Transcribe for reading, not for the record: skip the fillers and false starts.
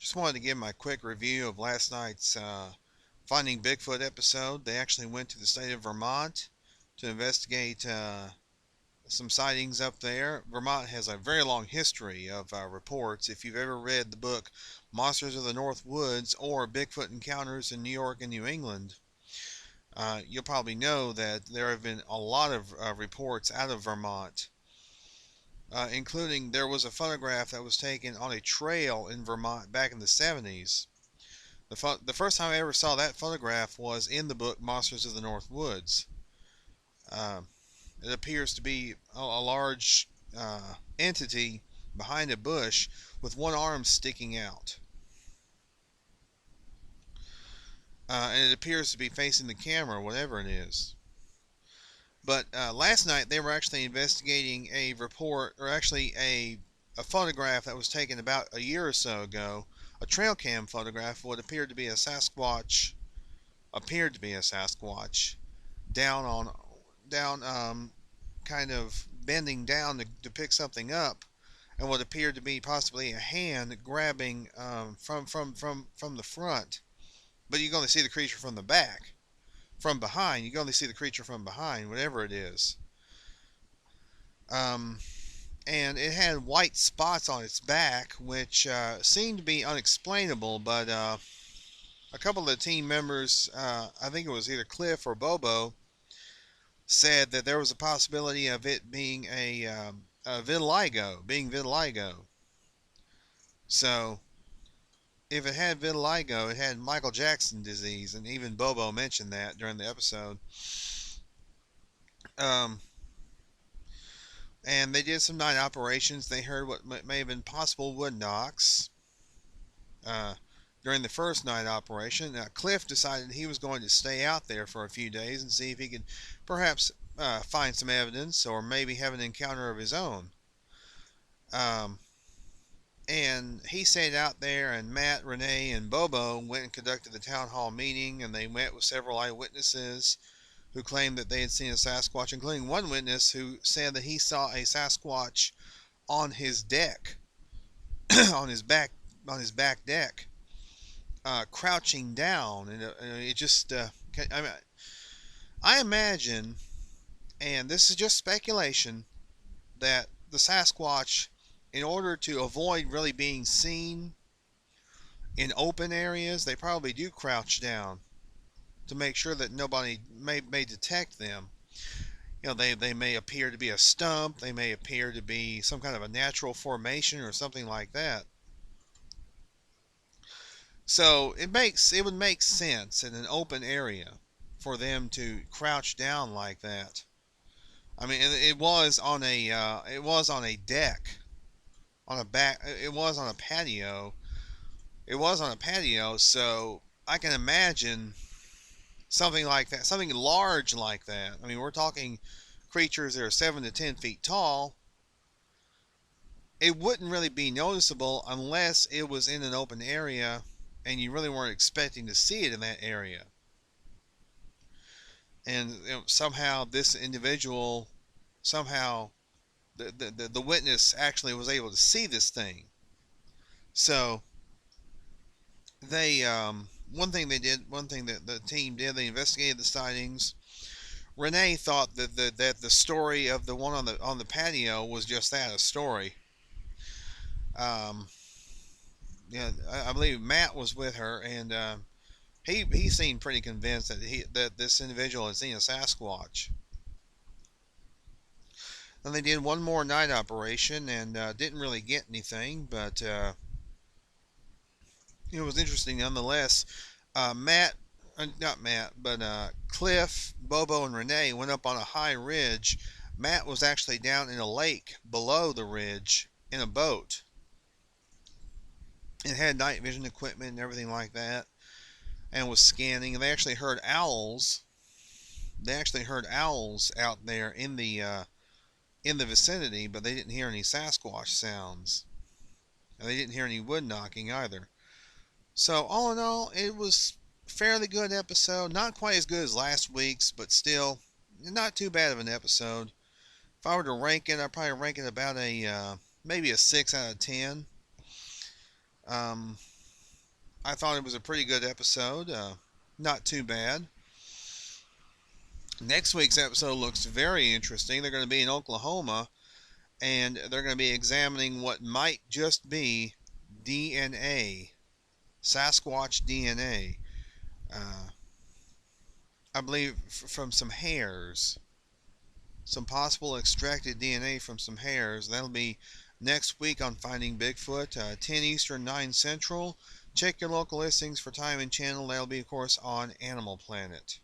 Just wanted to give my quick review of last night's Finding Bigfoot episode. They actually went to the state of Vermont to investigate some sightings up there. Vermont has a very long history of reports. If you've ever read the book Monsters of the North Woods or Bigfoot Encounters in New York and New England, you'll probably know that there have been a lot of reports out of Vermont, including there was a photograph that was taken on a trail in Vermont back in the 70s. The first time I ever saw that photograph was in the book Monsters of the North Woods. Uh, it appears to be a large entity behind a bush with one arm sticking out. And it appears to be facing the camera, whatever it is. But last night they were actually investigating a report, or actually a photograph that was taken about a year or so ago, a trail cam photograph of what appeared to be a Sasquatch, down, kind of bending down to pick something up, and what appeared to be possibly a hand grabbing from the front, but you can only see the creature from the back. From behind, you can only see the creature from behind, whatever it is. And it had white spots on its back, which seemed to be unexplainable, but a couple of the team members, I think it was either Cliff or Bobo, said that there was a possibility of it being a vitiligo. So, if it had vitiligo, it had Michael Jackson disease, and even Bobo mentioned that during the episode. And they did some night operations. They heard what may have been possible wood knocks during the first night operation. Cliff decided he was going to stay out there for a few days and see if he could perhaps find some evidence or maybe have an encounter of his own. And he stayed out there, and Matt, Renee, and Bobo went and conducted the town hall meeting, and they met with several eyewitnesses who claimed that they had seen a Sasquatch, including one witness who said that he saw a Sasquatch on his deck, on his back deck, crouching down, and it just, I imagine, and this is just speculation, that the Sasquatch, in order to avoid really being seen in open areas, they probably do crouch down to make sure that nobody may detect them. You know, they may appear to be a stump, they may appear to be some kind of a natural formation or something like that. So it would make sense in an open area for them to crouch down like that. I mean, it was on a deck, it was on a patio. It was on a patio, so I can imagine something like that, something large like that. I mean, we're talking creatures that are 7 to 10 feet tall. It wouldn't really be noticeable unless it was in an open area and you really weren't expecting to see it in that area. And somehow this individual, the witness actually was able to see this thing. So they one thing that the team did, they investigated the sightings. Renee thought that the story of the one on the patio was just that, a story. Yeah, I believe Matt was with her, and he seemed pretty convinced that this individual had seen a Sasquatch. And they did one more night operation and didn't really get anything, but it was interesting nonetheless. Not Matt, but Cliff, Bobo, and Renee went up on a high ridge. Matt was actually down in a lake below the ridge in a boat. It had night vision equipment and everything like that, and was scanning. And they actually heard owls. They actually heard owls out there in the vicinity, but they didn't hear any Sasquatch sounds, and they didn't hear any wood knocking either. So all in all, it was a fairly good episode. Not quite as good as last week's, but still not too bad of an episode. If I were to rank it, I'd probably rank it about maybe a 6 out of 10. I thought it was a pretty good episode. Not too bad. Next week's episode looks very interesting. They're going to be in Oklahoma, and they're going to be examining what might just be DNA, Sasquatch DNA. Uh, I believe from some hairs, some possible extracted DNA from some hairs. That'll be next week on Finding Bigfoot, 10 Eastern, 9 Central. Check your local listings for time and channel. That'll be, of course, on Animal Planet.